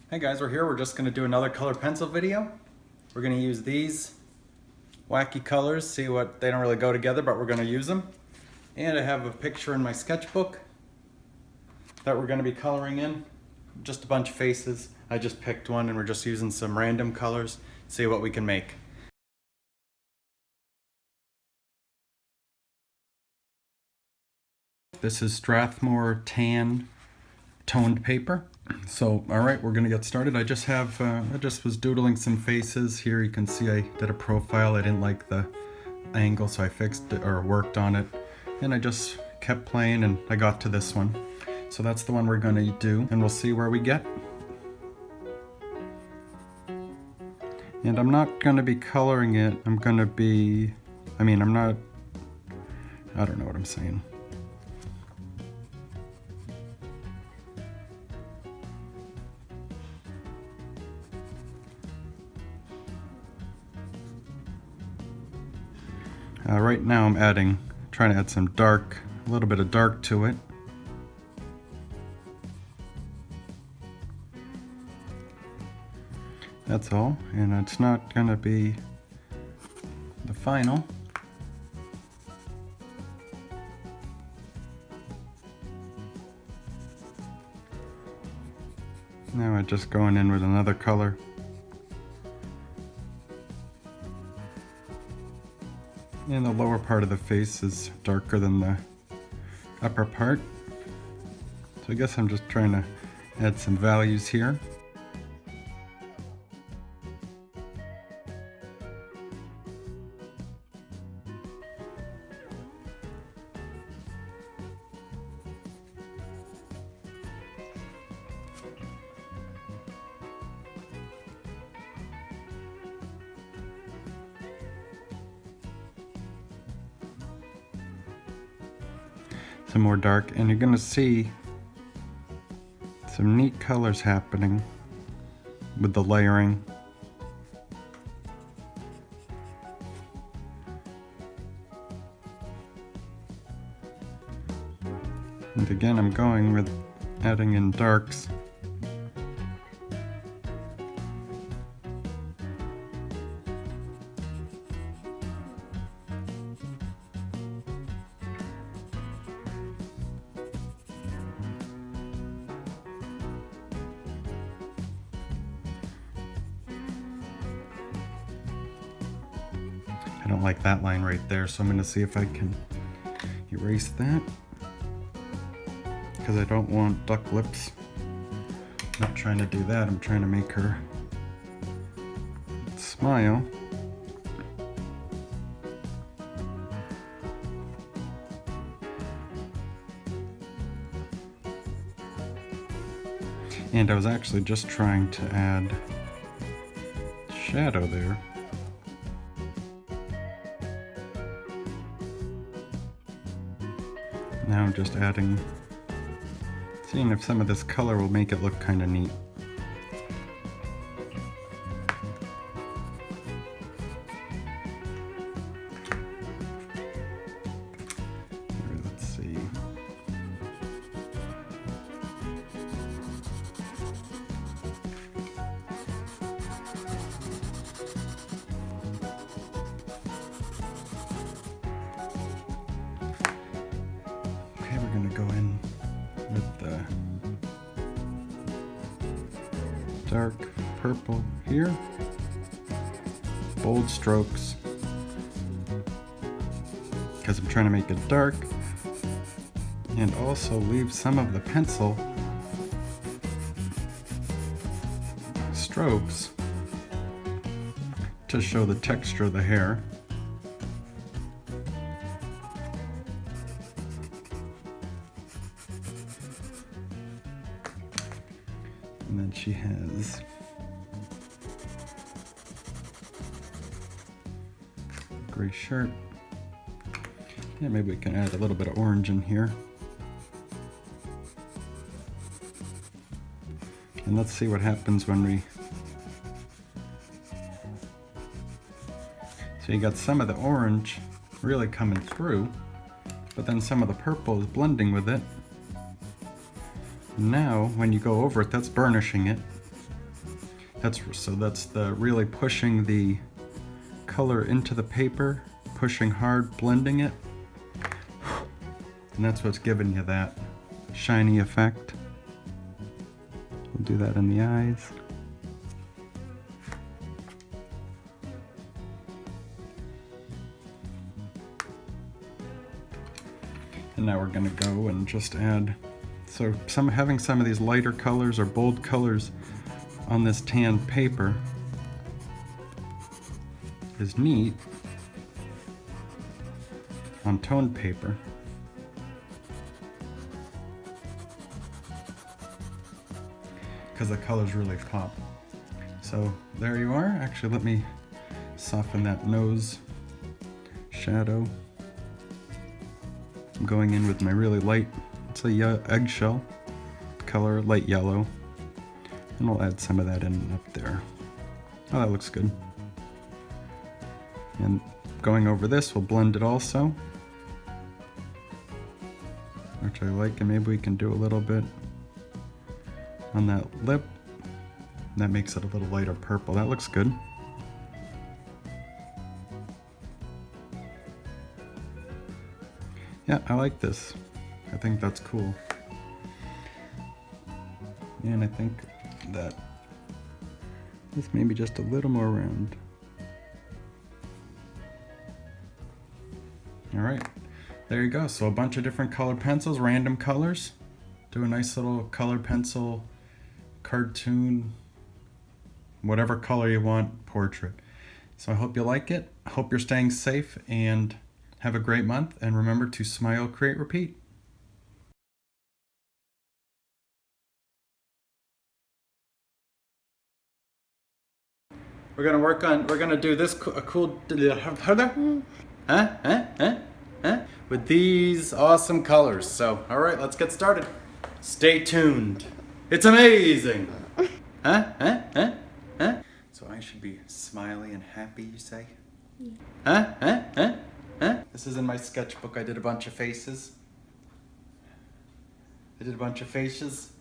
Hey guys, we're here. We're just going to do another color pencil video. We're going to use these wacky colors, see what, they don't really go together, but we're going to use them. And I have a picture in my sketchbook that we're going to be coloring in. Just a bunch of faces. I just picked one and we're just using some random colors, see what we can make. This is Strathmore tan toned paper. So, all right, we're gonna get started. I just was doodling some faces. Here you can see I did a profile. I didn't like the angle, so I fixed it or worked on it. And I just kept playing and I got to this one. So that's the one we're gonna do and we'll see where we get. And I'm not gonna be coloring it. I don't know what I'm saying. Right now I'm trying to add some dark, a little bit of dark to it. That's all, and it's not gonna be the final. Now I'm just going in with another color. And the lower part of the face is darker than the upper part. So I guess I'm just trying to add some values here. Some more dark, and you're gonna see some neat colors happening with the layering. And again, I'm going with adding in darks. I don't like that line right there, so I'm going to see if I can erase that, because I don't want duck lips. I'm not trying to do that, I'm trying to make her smile. And I was actually just trying to add shadow there. Now I'm just seeing if some of this color will make it look kind of neat. Let's see. We're going to go in with the dark purple here, bold strokes, because I'm trying to make it dark, and also leave some of the pencil strokes to show the texture of the hair. And then she has a gray shirt. Yeah, maybe we can add a little bit of orange in here. And let's see what happens when we... So you got some of the orange really coming through, but then some of the purple is blending with it. Now, when you go over it, that's burnishing it. That's the really pushing the color into the paper, pushing hard, blending it. And that's what's giving you that shiny effect. We'll do that in the eyes. And now we're gonna go and just add, so having some of these lighter colors or bold colors on this tan paper is neat on toned paper. Because the colors really pop. So there you are. Actually, let me soften that nose shadow. I'm going in with my really light, it's a eggshell color, light yellow. And we'll add some of that in up there. Oh, that looks good. And going over this, we'll blend it also, which I like, and maybe we can do a little bit on that lip. That makes it a little lighter purple. That looks good. Yeah, I like this. I think that's cool. And I think that this may be just a little more round. All right, there you go. So a bunch of different colored pencils, random colors. Do a nice little color pencil, cartoon, whatever color you want, portrait. So I hope you like it. I hope you're staying safe and have a great month. And remember to smile, create, repeat. We're gonna do this cool, with these awesome colors. So, all right, let's get started. Stay tuned. It's amazing. So I should be smiley and happy, you say? Yeah. This is in my sketchbook. I did a bunch of faces. I did a bunch of faces.